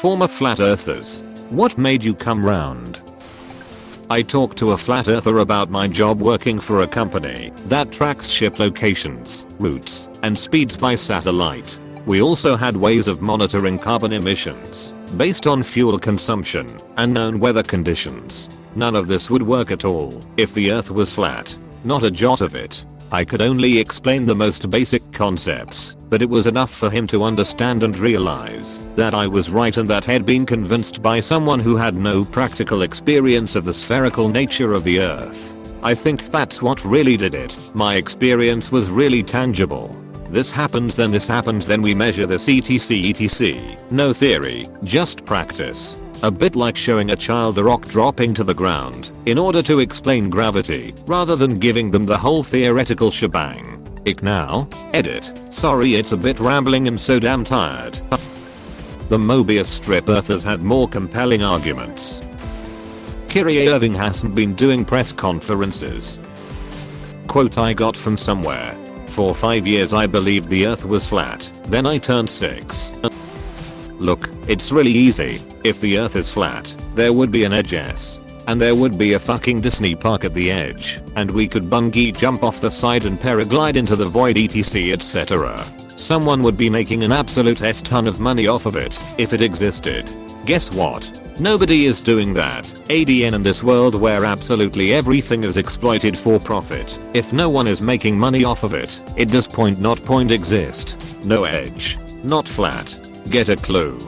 former flat earthers. What made you come round? I talked to a flat earther about my job working for a company that tracks ship locations, routes, and speeds by satellite. We also had ways of monitoring carbon emissions based on fuel consumption and known weather conditions. None of this would work at all if the earth was flat. Not a jot of it. I could only explain the most basic concepts, but it was enough for him to understand and realize that I was right and that had been convinced by someone who had no practical experience of the spherical nature of the earth. I think that's what really did it. My experience was really tangible. This happens, then we measure this etc. No theory, just practice. A bit like showing a child a rock dropping to the ground in order to explain gravity rather than giving them the whole theoretical shebang. Ick now? Edit. Sorry, it's a bit rambling and so damn tired. The Mobius strip earthers had more compelling arguments. Kyrie Irving hasn't been doing press conferences. Quote I got from somewhere. For 5 years I believed the earth was flat, then I turned 6. Look, it's really easy. If the earth is flat, there would be an edge S. And there would be a fucking Disney park at the edge, and we could bungee jump off the side and paraglide into the void etc etc. Someone would be making an absolute ton of money off of it, if it existed. Guess what? Nobody is doing that. ADN in this world where absolutely everything is exploited for profit. If no one is making money off of it, it does not exist. No edge. Not flat. Get a clue.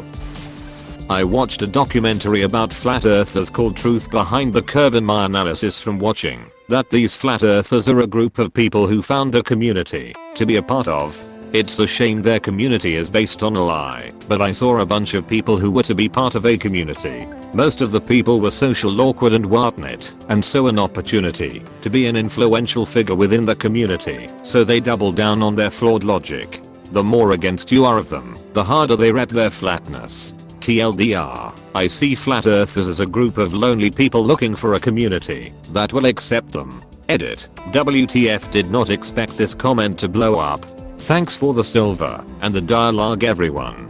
I watched a documentary about flat earthers called Truth Behind the Curve, and my analysis from watching that these flat earthers are a group of people who found a community to be a part of. It's a shame their community is based on a lie, but I saw a bunch of people who were to be part of a community. Most of the people were social, awkward and whatnot, and so an opportunity to be an influential figure within the community, so they doubled down on their flawed logic. The more against you are of them, the harder they rep their flatness. TLDR, I see flat earthers as a group of lonely people looking for a community that will accept them. Edit. WTF, did not expect this comment to blow up. Thanks for the silver and the dialogue, everyone.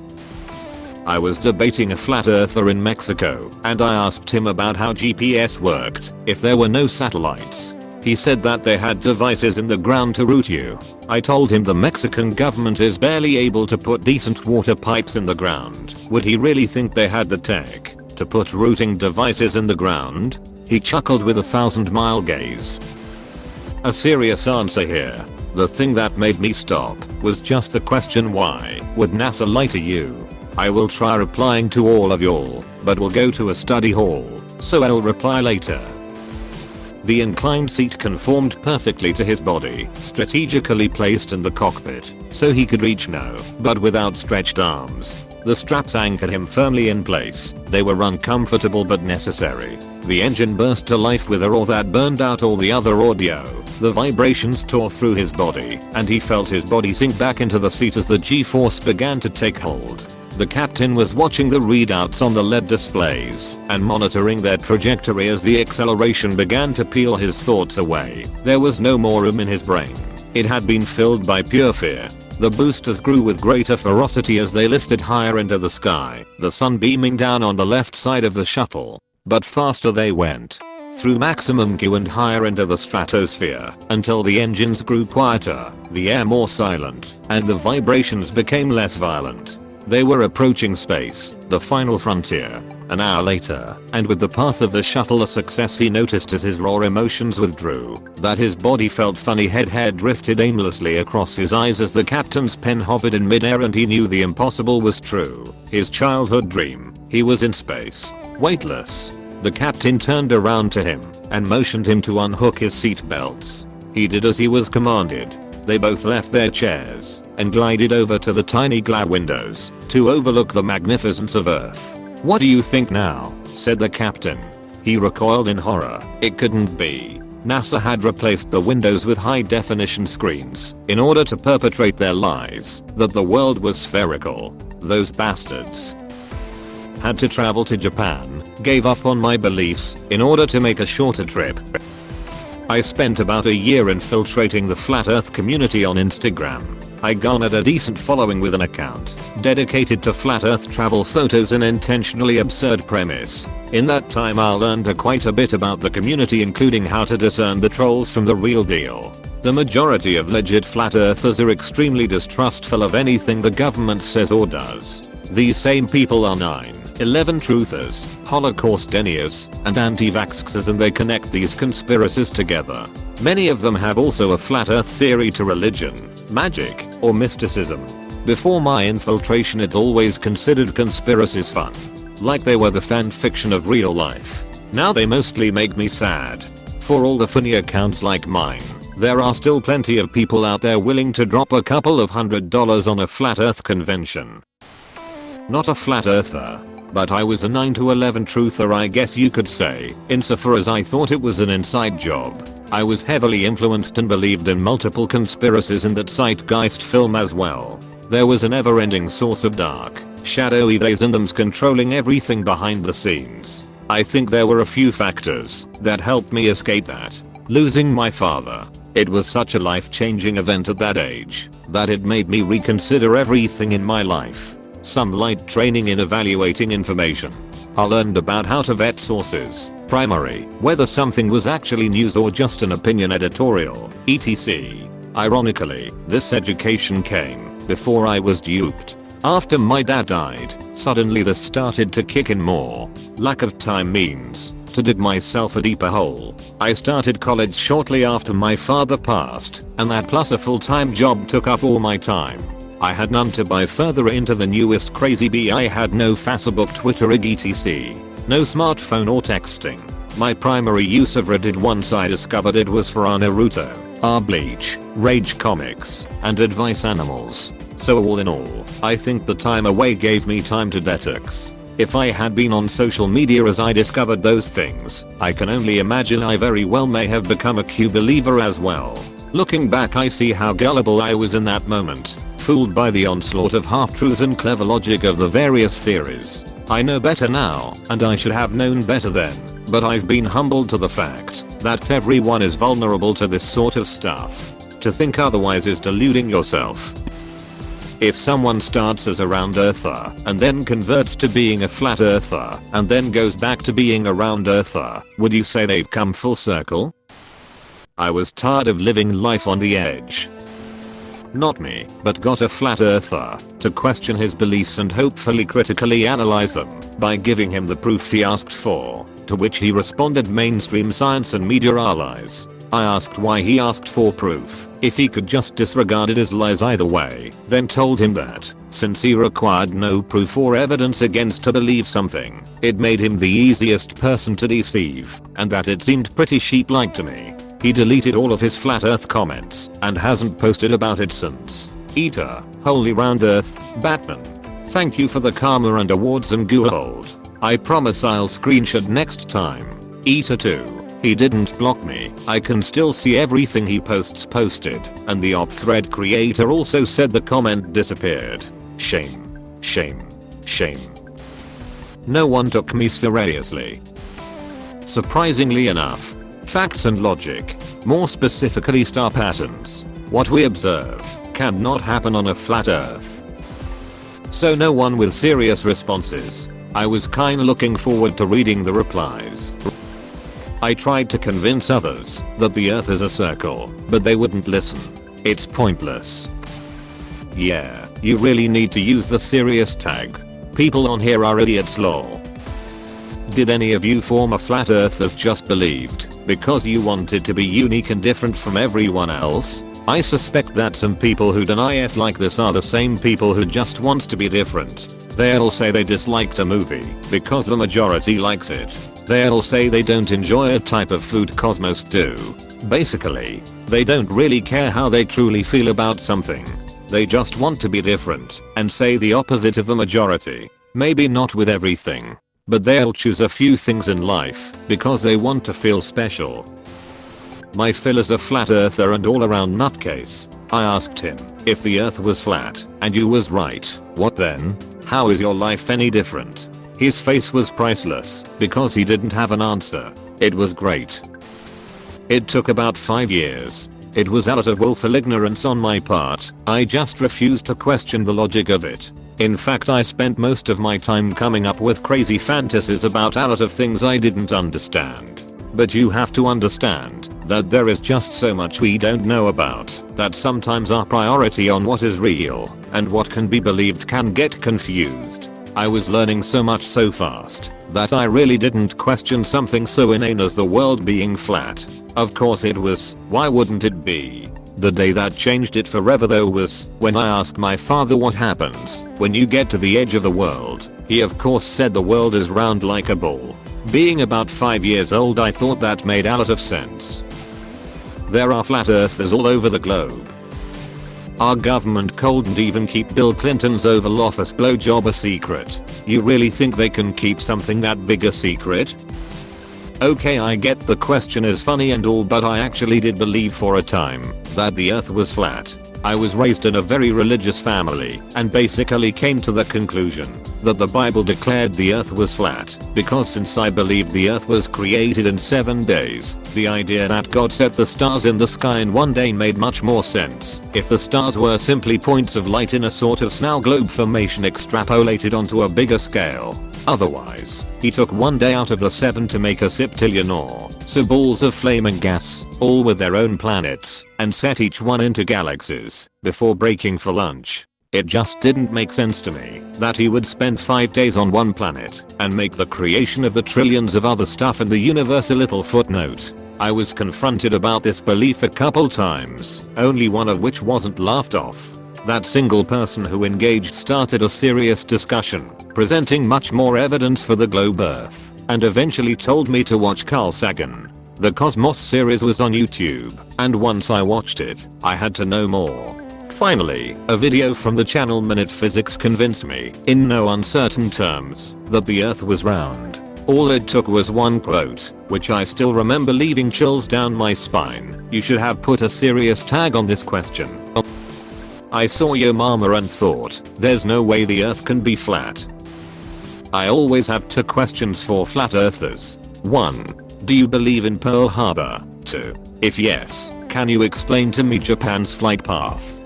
I was debating a flat earther in Mexico, and I asked him about how GPS worked if there were no satellites. He said that they had devices in the ground to route you. I told him the Mexican government is barely able to put decent water pipes in the ground. Would he really think they had the tech to put routing devices in the ground? He chuckled with a 1,000-mile gaze. A serious answer here. The thing that made me stop was just the question, why would NASA lie to you? I will try replying to all of y'all, but will go to a study hall, so I'll reply later. The inclined seat conformed perfectly to his body, strategically placed in the cockpit, so he could reach but with outstretched arms. The straps anchored him firmly in place. They were uncomfortable but necessary. The engine burst to life with a roar that burned out all the other audio. The vibrations tore through his body, and he felt his body sink back into the seat as the G-force began to take hold. The captain was watching the readouts on the LED displays and monitoring their trajectory as the acceleration began to peel his thoughts away. There was no more room in his brain. It had been filled by pure fear. The boosters grew with greater ferocity as they lifted higher into the sky, the sun beaming down on the left side of the shuttle. But faster they went, through maximum Q and higher into the stratosphere, until the engines grew quieter, the air more silent, and the vibrations became less violent. They were approaching space, the final frontier. An hour later, and with the path of the shuttle a success, he noticed as his raw emotions withdrew, that his body felt funny. Head drifted aimlessly across his eyes as the captain's pen hovered in midair, and he knew the impossible was true. His childhood dream. He was in space, weightless. The captain turned around to him and motioned him to unhook his seat belts. He did as he was commanded. They both left their chairs and glided over to the tiny glad windows to overlook the magnificence of Earth. "What do you think now?" said the captain. He recoiled in horror. It couldn't be. NASA had replaced the windows with high-definition screens in order to perpetrate their lies that the world was spherical. Those bastards. Had to travel to Japan, gave up on my beliefs in order to make a shorter trip. I spent about a year infiltrating the flat earth community on Instagram. I garnered a decent following with an account dedicated to flat earth travel photos, an intentionally absurd premise. In that time I learned quite a bit about the community, including how to discern the trolls from the real deal. The majority of legit flat earthers are extremely distrustful of anything the government says or does. These same people are 9/11 truthers, Holocaust deniers, and anti-vaxxers, and they connect these conspiracies together. Many of them have also a flat earth theory to religion, magic, or mysticism. Before my infiltration it always considered conspiracies fun, like they were the fan fiction of real life. Now they mostly make me sad. For all the funny accounts like mine, there are still plenty of people out there willing to drop a couple of $100 on a flat earth convention. Not a flat earther, but I was a 9/11 truther, I guess you could say, insofar as I thought it was an inside job. I was heavily influenced and believed in multiple conspiracies in that zeitgeist film as well. There was a never-ending source of dark, shadowy theys and thems controlling everything behind the scenes. I think there were a few factors that helped me escape that. Losing my father. It was such a life-changing event at that age that it made me reconsider everything in my life. Some light training in evaluating information. I learned about how to vet sources, primary, whether something was actually news or just an opinion editorial, etc. Ironically, this education came before I was duped. After my dad died, suddenly this started to kick in more. Lack of time means to dig myself a deeper hole. I started college shortly after my father passed, and that plus a full-time job took up all my time. I had none to buy further into the newest crazy bee. I had no Facebook, Twitter, etc. No smartphone or texting. My primary use of Reddit once I discovered it was for our Naruto, our Bleach, Rage comics, and advice animals. So all in all, I think the time away gave me time to detox. If I had been on social media as I discovered those things, I can only imagine I very well may have become a Q believer as well. Looking back I see how gullible I was in that moment, fooled by the onslaught of half-truths and clever logic of the various theories. I know better now, and I should have known better then, but I've been humbled to the fact that everyone is vulnerable to this sort of stuff. To think otherwise is deluding yourself. If someone starts as a round earther and then converts to being a flat earther and then goes back to being a round earther, would you say they've come full circle? I was tired of living life on the edge. Not me, but got a flat earther to question his beliefs and hopefully critically analyze them by giving him the proof he asked for, to which he responded mainstream science and media allies. I asked why he asked for proof, if he could just disregard it as lies either way, then told him that, since he required no proof or evidence against to believe something, it made him the easiest person to deceive, and that it seemed pretty sheep-like to me. He deleted all of his flat earth comments and hasn't posted about it since. Eater, Holy Round Earth, Batman. Thank you for the karma and awards and goo hold. I promise I'll screenshot next time. Eater 2. He didn't block me. I can still see everything he posts posted, and the op thread creator also said the comment disappeared. Shame. Shame. Shame. No one took me seriously. Surprisingly enough, facts and logic, more specifically star patterns, what we observe, cannot happen on a flat earth. So no one with serious responses. I was kinda looking forward to reading the replies. I tried to convince others that the earth is a circle, but they wouldn't listen. It's pointless. Yeah, you really need to use the serious tag. People on here are idiots lol. Did any of you former flat earthers just believed because you wanted to be unique and different from everyone else? I suspect that some people who deny it like this are the same people who just want to be different. They'll say they disliked a movie because the majority likes it. They'll say they don't enjoy a type of food cause most do. Basically, they don't really care how they truly feel about something. They just want to be different and say the opposite of the majority. Maybe not with everything, but they'll choose a few things in life because they want to feel special. My Phil is a flat earther and all around nutcase. I asked him if the earth was flat and you was right, what then? How is your life any different? His face was priceless because he didn't have an answer. It was great. It took about 5 years. It was out of willful ignorance on my part. I just refused to question the logic of it. In fact, I spent most of my time coming up with crazy fantasies about a lot of things I didn't understand. But you have to understand that there is just so much we don't know about that sometimes our priority on what is real and what can be believed can get confused. I was learning so much so fast that I really didn't question something so inane as the world being flat. Of course it was. Why wouldn't it be? The day that changed it forever though was when I asked my father what happens when you get to the edge of the world. He of course said the world is round like a ball. Being about 5 years old, I thought that made a lot of sense. There are flat earthers all over the globe. Our government couldn't even keep Bill Clinton's Oval Office blowjob a secret. You really think they can keep something that big a secret? Okay, I get the question is funny and all, but I actually did believe for a time that the earth was flat. I was raised in a very religious family and basically came to the conclusion that the Bible declared the earth was flat because since I believed the earth was created in 7 days, the idea that God set the stars in the sky in one day made much more sense if the stars were simply points of light in a sort of snow globe formation extrapolated onto a bigger scale. Otherwise, he took one day out of the 7 to make a septillion or so balls of flaming gas, all with their own planets, and set each one into galaxies before breaking for lunch. It just didn't make sense to me that he would spend 5 days on one planet and make the creation of the trillions of other stuff in the universe a little footnote. I was confronted about this belief a couple times, only one of which wasn't laughed off. That single person who engaged started a serious discussion, presenting much more evidence for the globe Earth, and eventually told me to watch Carl Sagan. The Cosmos series was on YouTube, and once I watched it, I had to know more. Finally, a video from the channel Minute Physics convinced me, in no uncertain terms, that the Earth was round. All it took was one quote, which I still remember leaving chills down my spine. You should have put a serious tag on this question. I saw your mama and thought, there's no way the earth can be flat. I always have 2 questions for flat earthers. 1. Do you believe in Pearl Harbor? 2. If yes, can you explain to me Japan's flight path?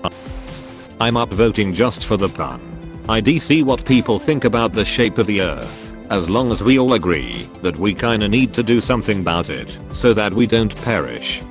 I'm upvoting just for the pun. I see what people think about the shape of the earth, as long as we all agree that we kinda need to do something about it so that we don't perish.